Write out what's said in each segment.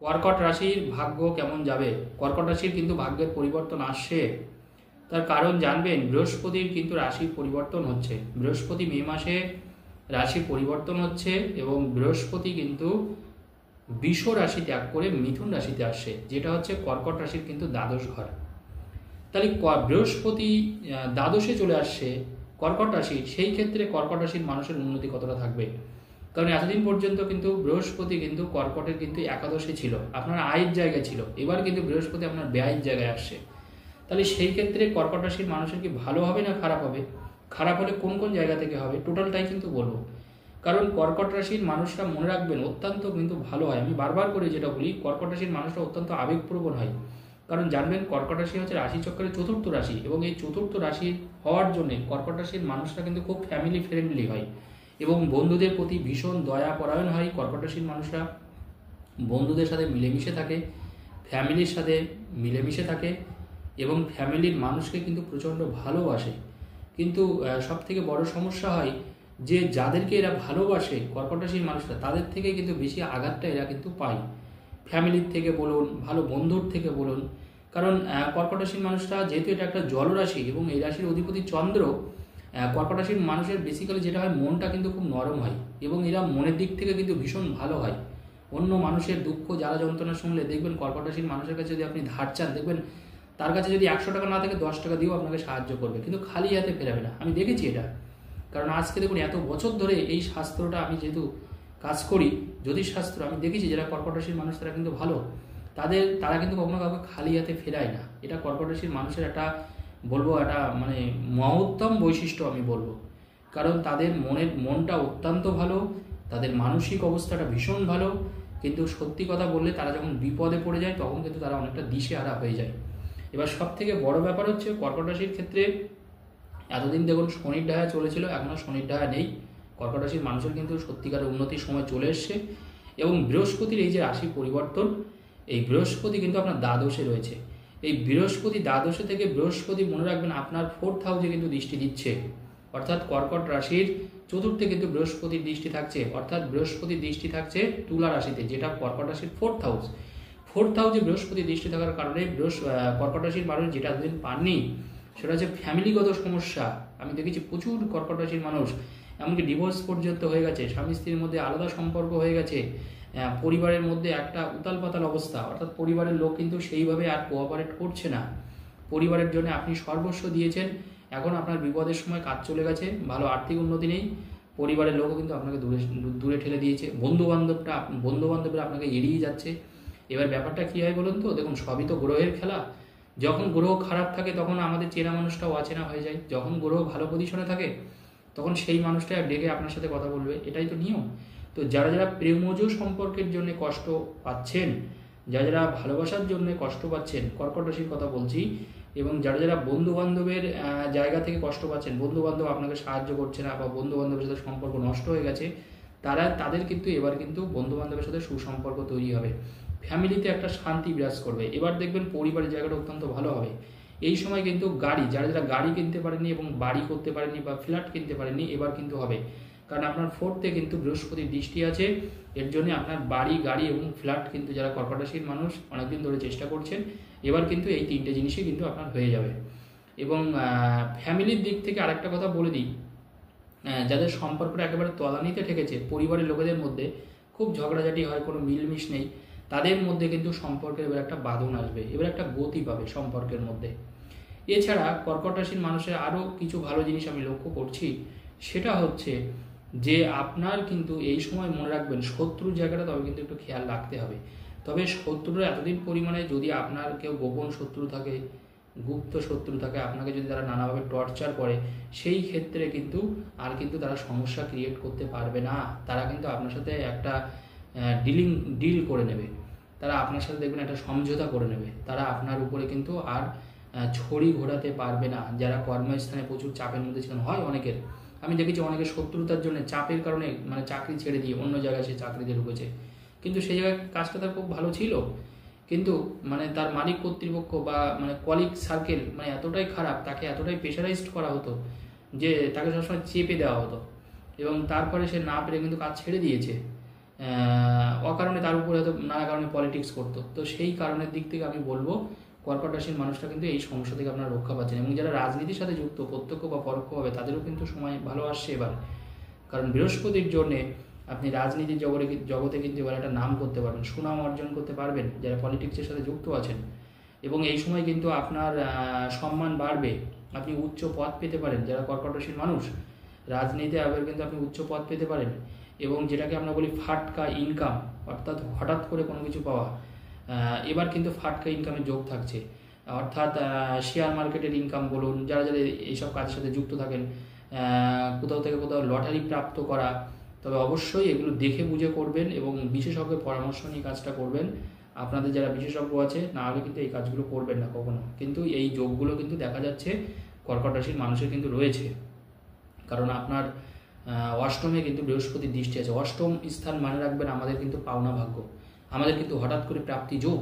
কর্কট রাশির ভাগ্য কেমন যাবে? কর্কট রাশির কিন্তু ভাগ্যের পরিবর্তন আসছে। তার কারণ জানবেন, বৃহস্পতির কিন্তু রাশি পরিবর্তন হচ্ছে। বৃহস্পতি মে মাসে রাশি পরিবর্তন হচ্ছে এবং বৃহস্পতি কিন্তু বৃষ রাশি ত্যাগ করে মিথুন রাশিতে আসছে, যেটা হচ্ছে কর্কট রাশির কিন্তু দ্বাদশ ঘর। তাহলে বৃহস্পতি দ্বাদশে চলে আসছে কর্কট রাশি, সেই ক্ষেত্রে কর্কট রাশির মানুষের উন্নতি কতটা থাকবে? কারণ এতদিন পর্যন্ত কিন্তু বৃহস্পতি কিন্তু কর্কটের কিন্তু একাদশে ছিল, আপনার আয়ের জায়গায় ছিল। এবার কিন্তু বৃহস্পতি আপনার ব্যয়ের জায়গায় আসছে। তাহলে সেই ক্ষেত্রে কর্কট রাশির মানুষের কি ভালো হবে না খারাপ হবে? খারাপ হলে কোন কোন জায়গা থেকে হবে টোটালটাই কিন্তু বলবো। কারণ কর্কট রাশির মানুষরা মনে রাখবেন অত্যন্ত কিন্তু ভালো হয়। আমি বারবার করে যেটা বলি, কর্কট রাশির মানুষরা অত্যন্ত আবেগপ্রবণ হয়। কারণ জানবেন, কর্কট রাশি হচ্ছে রাশিচক্রের চতুর্থ রাশি এবং এই চতুর্থ রাশি হওয়ার জন্য কর্কট রাশির মানুষরা কিন্তু খুব ফ্যামিলি ফ্রেন্ডলি হয় এবং বন্ধুদের প্রতি ভীষণ দয়া পরায়ণ হয়। কর্কট রাশির মানুষরা বন্ধুদের সাথে মিলেমিশে থাকে, ফ্যামিলির সাথে মিলেমিশে থাকে এবং ফ্যামিলির মানুষকে কিন্তু প্রচণ্ড ভালোবাসে। কিন্তু সব থেকে বড় সমস্যা হয় যে যাদেরকে এরা ভালোবাসে কর্কট রাশির মানুষরা, তাদের থেকে কিন্তু বেশি আঘাতটা এরা কিন্তু পায়। ফ্যামিলির থেকে বলুন, ভালো বন্ধুর থেকে বলুন। কারণ কর্কট রাশির মানুষরা যেহেতু এটা একটা জলরাশি এবং এই রাশির অধিপতি চন্দ্র, কর্কট রাশির মানুষের বেসিক্যালি যেটা হয়, মনটা কিন্তু খুব নরম হয় এবং এরা মনের দিক থেকে কিন্তু ভীষণ ভালো হয়। অন্য মানুষের দুঃখ জ্বালা যন্ত্রণা শুনলে দেখবেন, কর্কট রাশির মানুষের কাছে যদি আপনি ধার চান, দেখবেন তার কাছে যদি 100 টাকা না থাকে 10 টাকা দিয়েও আপনাকে সাহায্য করবে, কিন্তু খালি হাতে ফেরাবে না। আমি দেখেছি এটা। কারণ আজকে দেখুন, এত বছর ধরে এই শাস্ত্রটা আমি যেহেতু কাজ করি, জ্যোতিষশাস্ত্র, আমি দেখেছি যারা কর্কট রাশির মানুষ তারা কিন্তু ভালো। তারা কিন্তু কখনো কাউকে খালি হাতে ফেরায় না। এটা কর্কট রাশির মানুষের একটা বলবো, একটা মানে মহত্তম বৈশিষ্ট্য আমি বলবো। কারণ তাদের মনটা অত্যন্ত ভালো, তাদের মানসিক অবস্থাটা ভীষণ ভালো। কিন্তু সত্যি কথা বললে, তারা যখন বিপদে পড়ে যায় তখন কিন্তু তারা অনেকটা দিশেহারা হয়ে যায়। এবার সব থেকে বড় ব্যাপার হচ্ছে কর্কট রাশির ক্ষেত্রে, এতদিন দেখুন শনির ঢায়া চলেছিল, এখনও শনির ঢায়া নেই। কর্কট রাশির মানুষের কিন্তু সত্যিকারের উন্নতির সময় চলে এসছে এবং বৃহস্পতির এই যে রাশি পরিবর্তন, এই বৃহস্পতি কিন্তু আপনার দ্বাদশে রয়েছে। এই বৃহস্পতি দ্বাদশে থেকে বৃহস্পতি মনে রাখবেন আপনার 4th হাউসে কিন্তু দৃষ্টি দিচ্ছে। অর্থাৎ কর্কট রাশির চতুর্থে কিন্তু বৃহস্পতির দৃষ্টি থাকছে, অর্থাৎ বৃহস্পতির দৃষ্টি থাকছে তুলা রাশিতে, যেটা কর্কট রাশির 4th হাউস। 4th হাউসে বৃহস্পতির দৃষ্টি থাকার কারণে কর্কট রাশির মানুষ যেটা এতদিন পাননি, সেটা হচ্ছে ফ্যামিলিগত সমস্যা। আমি দেখেছি প্রচুর কর্কট রাশির মানুষ এমনকি ডিভোর্স পর্যন্ত হয়ে গেছে, স্বামী স্ত্রীর মধ্যে আলাদা সম্পর্ক হয়ে গেছে, পরিবারের মধ্যে একটা উতাল পাতাল অবস্থা। অর্থাৎ পরিবারের লোক কিন্তু সেইভাবে আর কোঅপারেট করছে না। পরিবারের জন্য আপনি সর্বস্ব দিয়েছেন, এখন আপনার বিপদের সময় কাজ চলে গেছে, ভালো আর্থিক উন্নতি নেই, পরিবারের লোকও কিন্তু আপনাকে দূরে দূরে ঠেলে দিয়েছে, বন্ধু বান্ধবরা আপনাকে এড়িয়ে যাচ্ছে। এবার ব্যাপারটা কী হয় বলুন তো? দেখুন, সবই তো গ্রহের খেলা। যখন গ্রহ খারাপ থাকে তখন আমাদের চেনা মানুষটাও অচেনা হয়ে যায়, যখন গ্রহ ভালো পজিশনে থাকে তখন সেই মানুষটা ডেকে আপনার সাথে কথা বলবে, এটাই তো নিয়ম। তো যারা যারা প্রেমজ সম্পর্কের জন্য কষ্ট পাচ্ছেন, যারা যারা ভালোবাসার জন্য কষ্ট পাচ্ছেন, কর্কট রাশির কথা বলছি, এবং যারা যারা বন্ধু বান্ধবের জায়গা থেকে কষ্ট পাচ্ছেন, বন্ধু বান্ধব আপনাকে সাহায্য করছে না বা বন্ধু বান্ধবের সাথে সম্পর্ক নষ্ট হয়ে গেছে, তাদের কিন্তু এবার কিন্তু বন্ধু বান্ধবের সাথে সুসম্পর্ক তৈরি হবে, ফ্যামিলিতে একটা শান্তি বিরাজ করবে। এবার দেখবেন পরিবারের জায়গাটা অত্যন্ত ভালো হবে। এই সময় কিন্তু গাড়ি, যারা যারা গাড়ি কিনতে পারেনি এবং বাড়ি করতে পারেনি বা ফ্ল্যাট কিনতে পারেনি, এবার কিন্তু হবে। কারণ আপনার 4th-এ কিন্তু বৃহস্পতির দৃষ্টি আছে, এর জন্য আপনার বাড়ি, গাড়ি এবং ফ্ল্যাট কিন্তু যারা কর্কট রাশির মানুষ অনেকদিন ধরে চেষ্টা করছেন, এবার কিন্তু এই 3টে জিনিসই কিন্তু আপনার হয়ে যাবে। এবং ফ্যামিলির দিক থেকে আরেকটা কথা বলে দিই, যাদের সম্পর্কটা একেবারে তলানিতে ঠেকেছে, পরিবারের লোকেদের মধ্যে খুব ঝগড়াঝাটি হয়, কোনো মিলমিশ নেই, তাদের মধ্যে কিন্তু সম্পর্কের এবার একটা বাঁধন আসবে, এবার একটা গতি পাবে সম্পর্কের মধ্যে। এছাড়া কর্কট রাশির মানুষের আরও কিছু ভালো জিনিস আমি লক্ষ্য করছি, সেটা হচ্ছে যে আপনার কিন্তু এই সময় মনে রাখবেন শত্রুর জায়গাটা তবে কিন্তু একটু খেয়াল রাখতে হবে। তবে শত্রুরা এতদিন পরিমাণে যদি আপনার কেউ গোপন শত্রু থাকে, গুপ্ত শত্রু থাকে, আপনাকে যদি তারা নানাভাবে টর্চার করে, সেই ক্ষেত্রে কিন্তু তারা সমস্যা ক্রিয়েট করতে পারবে না। তারা কিন্তু আপনার সাথে একটা ডিল করে নেবে, তারা আপনার সাথে দেখবেন একটা সমঝোতা করে নেবে, তারা আপনার উপরে কিন্তু আর ছড়ি ঘোরাতে পারবে না। যারা কর্মস্থানে প্রচুর চাপের মধ্যে ছিলেন, হয় অনেকের, আমি দেখেছি অনেকের শত্রুতার জন্য চাপের কারণে মানে চাকরি ছেড়ে দিয়ে অন্য জায়গায় সে চাকরিতে ঢুকেছে, কিন্তু সেই জায়গায় কাজটা তার খুব ভালো ছিল, কিন্তু মানে তার মালিক কর্তৃপক্ষ বা মানে কলিগ সার্কেল মানে এতটাই খারাপ, তাকে এতটাই প্রেশারাইজড করা হতো যে তাকে সবসময় চেপে দেওয়া হতো এবং তারপরে সে না পেরে কিন্তু কাজ ছেড়ে দিয়েছে। অকারণে তার উপরে হয়তো নানা কারণে পলিটিক্স করতো, তো সেই কারণের দিক থেকে আমি বলবো কর্কট রাশির মানুষটা কিন্তু এই সমস্যা থেকে আপনারা রক্ষা পাচ্ছেন। এবং যারা রাজনীতির সাথে যুক্ত প্রত্যক্ষ বা পরোক্ষভাবে তাদেরও কিন্তু সময় ভালো আসছে এবার, কারণ বৃহস্পতির জন্যে আপনি রাজনীতির জগতে কিন্তু এবার একটা নাম করতে পারবেন, সুনাম অর্জন করতে পারবেন যারা পলিটিক্সের সাথে যুক্ত আছেন। এবং এই সময় কিন্তু আপনার সম্মান বাড়বে, আপনি উচ্চ পদ পেতে পারেন। যারা কর্কট রাশির মানুষ রাজনীতিতে আবার কিন্তু আপনি উচ্চ পদ পেতে পারেন। এবং যেটাকে আমরা বলি ফাটকা ইনকাম, অর্থাৎ হঠাৎ করে কোনো কিছু পাওয়া, এবার কিন্তু ফাটকা ইনকামের যোগ থাকছে। অর্থাৎ শেয়ার মার্কেটের ইনকাম বলুন, যারা যারা এইসব কাজের সাথে যুক্ত থাকেন, কোথাও থেকে কোথাও লটারি প্রাপ্ত করা, তবে অবশ্যই এগুলো দেখে বুঝে করবেন এবং বিশেষজ্ঞের পরামর্শ নিয়ে কাজটা করবেন। আপনাদের যারা বিশেষজ্ঞ আছে, না হলে কিন্তু এই কাজগুলো করবেন না কখনো। কিন্তু এই যোগগুলো কিন্তু দেখা যাচ্ছে কর্কট রাশির মানুষের কিন্তু রয়েছে, কারণ আপনার অষ্টমে কিন্তু বৃহস্পতির দৃষ্টি আছে। অষ্টম স্থান মানে রাখবেন আমাদের কিন্তু পাওনা ভাগ্য, আমাদের কিন্তু হঠাৎ করে প্রাপ্তি যোগ।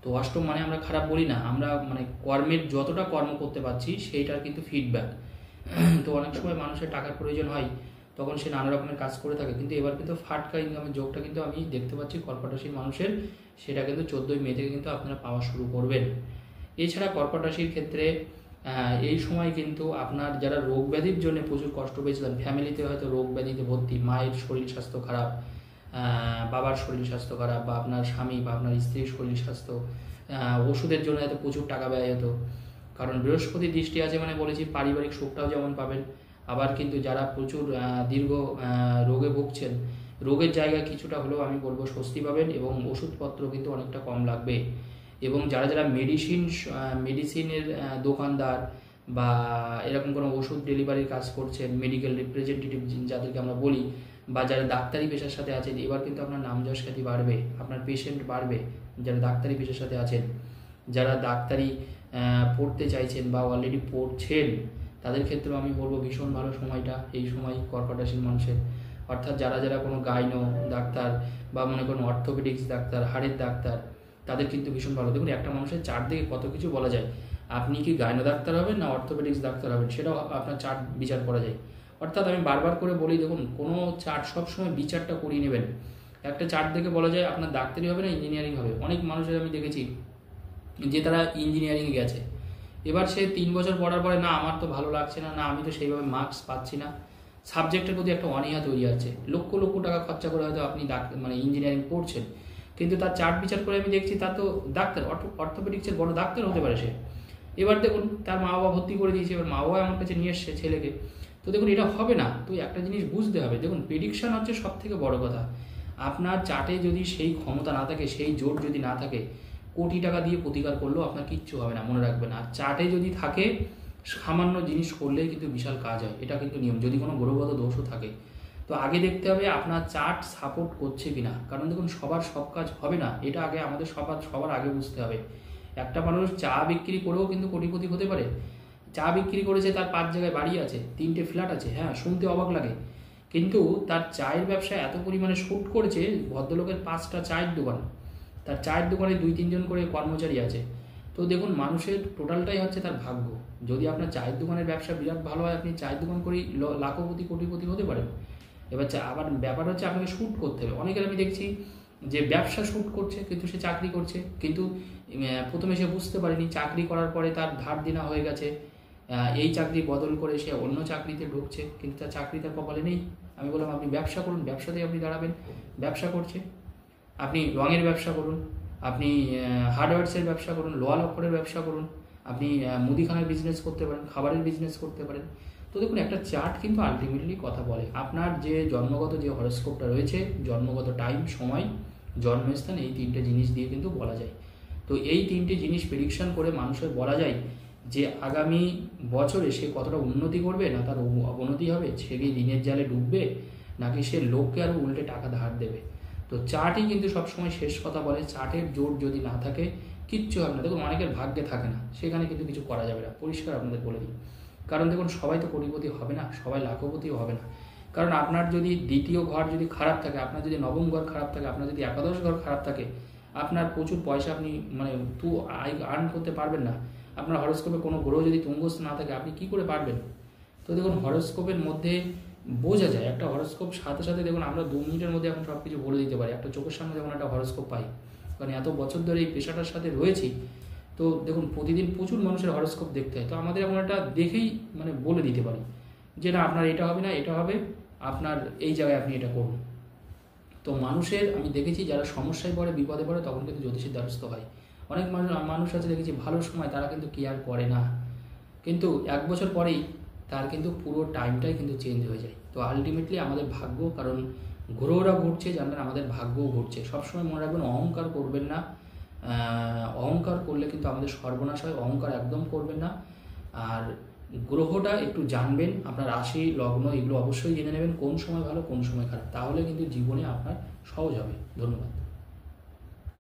তো অষ্টম মানে আমরা খারাপ বলি না, আমরা মানে কর্মের যতটা কর্ম করতে পারছি সেইটার কিন্তু ফিডব্যাক। তো অনেক সময় মানুষের টাকার প্রয়োজন হয়, তখন সে নানা রকমের কাজ করে থাকে। কিন্তু এবার কিন্তু ফাটকা ইনকামের যোগটা কিন্তু আমি দেখতে পাচ্ছি কর্কট রাশির মানুষের, সেটা কিন্তু 14ই মে থেকে কিন্তু আপনারা পাওয়া শুরু করবেন। এছাড়া কর্কট রাশির ক্ষেত্রে এই সময় কিন্তু আপনার যারা রোগ ব্যাধির জন্য প্রচুর কষ্ট পেয়েছিলেন, ফ্যামিলিতে হয়তো রোগ ব্যাধিতে ভর্তি, মায়ের শরীর স্বাস্থ্য খারাপ, বাবার শরীর স্বাস্থ্য খারাপ, বা আপনার স্বামী বা আপনার স্ত্রীর শরীর স্বাস্থ্য, ওষুধের জন্য হয়তো প্রচুর টাকা ব্যয় হতো। কারণ বৃহস্পতির দৃষ্টি আছে মানে বলেছি পারিবারিক সুখটাও যেমন পাবেন, আবার কিন্তু যারা প্রচুর দীর্ঘ রোগে ভুগছেন, রোগের জায়গায় কিছুটা হলেও আমি বলবো স্বস্তি পাবেন এবং ওষুধপত্র কিন্তু অনেকটা কম লাগবে। এবং যারা যারা মেডিসিনের দোকানদার বা এরকম কোনো ওষুধ ডেলিভারির কাজ করছেন, মেডিকেল রিপ্রেজেন্টেটিভ যাদেরকে আমরা বলি, বা যারা ডাক্তারি পেশার সাথে আছেন, এবার কিন্তু আপনার নাম যশ খ্যাতি বাড়বে, আপনার পেশেন্ট বাড়বে। যারা ডাক্তারি পেশার সাথে আছেন, যারা ডাক্তারি পড়তে চাইছেন বা অলরেডি পড়ছেন, তাদের ক্ষেত্রেও আমি বলবো ভীষণ ভালো সময়টা এই সময় কর্কট রাশির মানুষের। অর্থাৎ যারা যারা কোনো গাইনো ডাক্তার বা মনে করুন অর্থোপেডিক্স ডাক্তার, হাড়ের ডাক্তার, তাদের কিন্তু ভীষণ ভালো। দেখুন একটা মানুষের চার্ট দেখে কত কিছু বলা যায়, আপনি কি গাইনো ডাক্তার হবেন না অর্থোপেডিক্স ডাক্তার হবেন সেটাও আপনার চার্ট বিচার করা যায়। অর্থাৎ আমি বারবার করে বলি, দেখুন কোনো চার্ট সবসময় বিচারটা করিয়ে নেবেন। একটা চার্ট দেখে বলা যায় আপনার ডাক্তারি হবে না ইঞ্জিনিয়ারিং হবে। অনেক মানুষের আমি দেখেছি যে তারা ইঞ্জিনিয়ারিংয়ে গেছে, এবার সে 3 বছর পড়ার পরে না আমার তো ভালো লাগছে না, না আমি তো সেইভাবে মার্কস পাচ্ছি না, সাবজেক্টের প্রতি একটা অনীহা তৈরি আছে। লক্ষ লক্ষ টাকা খরচা করে হয়তো আপনি মানে ইঞ্জিনিয়ারিং পড়ছেন, কিন্তু তার চার্ট বিচার করে আমি দেখছি তার তো ডাক্তার, অর্থোপেডিক্সের বড় ডাক্তার হতে পারে সে। এবার দেখুন তার মা বাবা ভর্তি করে দিয়েছে, এবার মা বাবা আমার কাছে নিয়ে এসছে ছেলেকে। তো দেখুন এটা হবে না। তো একটা জিনিস বুঝতে হবে, দেখুন প্রেডিকশন হচ্ছে সব থেকে বড় কথা। আপনার চার্টে যদি সেই ক্ষমতা না থাকে, সেই জোর যদি না থাকে, কোটি টাকা দিয়ে প্রতিকার করলেও আপনার কিচ্ছু হবে না, মনে রাখবেন। আর চার্টে যদি থাকে, সামান্য জিনিস করলেই কিন্তু বিশাল কাজ হয়, এটা কিন্তু নিয়ম, যদি কোনো গ্রহগত দোষও থাকে। তো আগে দেখতে হবে আপনার চার্ট সাপোর্ট করছে কিনা, কারণ দেখুন সবার সব কাজ হবে না, এটা আগে আমাদের সবার আগে বুঝতে হবে। একটা মানুষ চা বিক্রি করেও কিন্তু কোটিপতি হতে পারে। চা বিক্রি করেছে, তার 5 জায়গায় বাড়ি আছে, 3টে ফ্ল্যাট আছে, হ্যাঁ শুনতে অবাক লাগে, কিন্তু তার চায়ের ব্যবসায় এত পরিমাণে শুট করেছে, ভদ্রলোকের 5টা চায়ের দোকান, তার চায়ের দোকানে 2-3 জন করে কর্মচারী আছে। তো দেখুন মানুষের টোটালটাই হচ্ছে তার ভাগ্য। যদি আপনার চায়ের দোকানের ব্যবসা বিরাট ভালো হয়, আপনি চায়ের দোকান করেই লাখপতি কোটিপতি হতে পারেন। এবার আবার ব্যাপার হচ্ছে আপনাকে শ্যুট করতে হবে। অনেকের আমি দেখছি যে ব্যবসা শ্যুট করছে কিন্তু সে চাকরি করছে, কিন্তু প্রথমে সে বুঝতে পারেনি, চাকরি করার পরে তার ধার দেনা হয়ে গেছে, এই চাকরি বদল করে সে অন্য চাকরিতে ঢুকছে, কিন্তু তার চাকরি তার কপালে নেই। আমি বললাম আপনি ব্যবসা করুন, ব্যবসাতেই আপনি দাঁড়াবেন। ব্যবসা করছে, আপনি রঙের ব্যবসা করুন, আপনি হার্ডওয়্যারসের ব্যবসা করুন, লোহা লক্করের ব্যবসা করুন, আপনি মুদিখানার বিজনেস করতে পারেন, খাবারের বিজনেস করতে পারেন। তো দেখুন একটা চার্ট কিন্তু আলটিমেটলি কথা বলে। আপনার যে জন্মগত যে হরোস্কোপটা রয়েছে, জন্মগত টাইম, সময়, জন্মস্থান, এই 3টে জিনিস দিয়ে কিন্তু বলা যায়। তো এই 3টে জিনিস প্রেডিকশন করে মানুষের বলা যায় যে আগামী বছরে সে কতটা উন্নতি করবে, না তার অবনতি হবে, সে কি ঋণের জালে ডুববে, নাকি সে লোককে আরও উল্টে টাকা ধার দেবে। তো চার্টই কিন্তু সবসময় শেষ কথা বলে। চার্টের জোর যদি না থাকে কিচ্ছু হবে না। দেখুন অনেকের ভাগ্যে থাকে না, সেখানে কিন্তু কিছু করা যাবে না, পরিষ্কার আপনাদের বলে দিই। কারণ দেখুন সবাই তো কোটিপতি হবে না, সবাই লাখপতিও হবে না। কারণ আপনার যদি দ্বিতীয় ঘর যদি খারাপ থাকে, আপনার যদি নবম ঘর খারাপ থাকে, আপনার যদি একাদশ ঘর খারাপ থাকে, আপনার প্রচুর পয়সা আপনি মানে আর্ন করতে পারবেন না। আপনার হরোস্কোপে কোনো গ্রহ যদি তুঙ্গস্থ না থাকে, আপনি কি করে পারবেন? তো দেখুন হরোস্কোপের মধ্যে বোঝা যায়। একটা হরোস্কোপ সাথে সাথে দেখুন, আমরা 2 মিনিটের মধ্যে এখন সব কিছু বলে দিতে পারি। একটা চোখের সামনে যখন একটা হরোস্কোপ পাই, কারণ এত বছর ধরে এই পেশাটার সাথে রয়েছি, তো দেখুন প্রতিদিন প্রচুর মানুষের হরোস্কোপ দেখতে হয়। তো আমাদের এখন একটা দেখেই মানে বলে দিতে পারি যে না, আপনার এটা হবে না, এটা হবে, আপনার এই জায়গায় আপনি এটা করুন। তো মানুষের আমি দেখেছি যারা সমস্যায় পড়ে, বিপদে পড়ে, তখন কিন্তু জ্যোতিষীর দ্বারস্থ হয়। অনেক মানুষ আছে দেখেছি ভালো সময় তারা কিন্তু কেয়ার করে না, কিন্তু 1 বছর পরেই তার কিন্তু পুরো টাইমটাই কিন্তু চেঞ্জ হয়ে যায়। তো আলটিমেটলি আমাদের ভাগ্য, কারণ গ্রহরা ঘুরছে জানবেন, আমাদের ভাগ্যও ঘুরছে। সবসময় মনে রাখবেন, অহংকার করবেন না। অহংকার করলে কিন্তু আমাদের সর্বনাশ হয়। অহংকার একদম করবেন না। আর গ্রহটা একটু জানবেন, আপনার রাশি লগ্ন এগুলো অবশ্যই জেনে নেবেন, কোন সময় ভালো কোন সময় খারাপ, তাহলে কিন্তু জীবনে আপনার সহজ হবে। ধন্যবাদ।